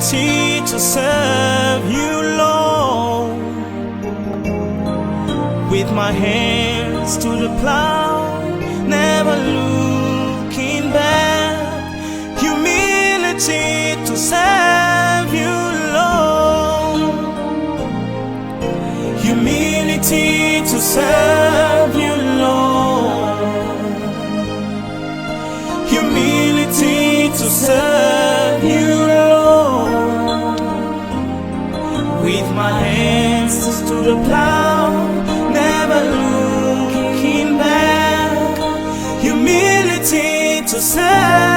humility to serve you, Lord. With my hands to the plow, never looking back. Humility to serve you, Lord. Humility to serve you, Lord. Humility to serve you, Lord. With my hands to the plow, never looking back. Humility to serve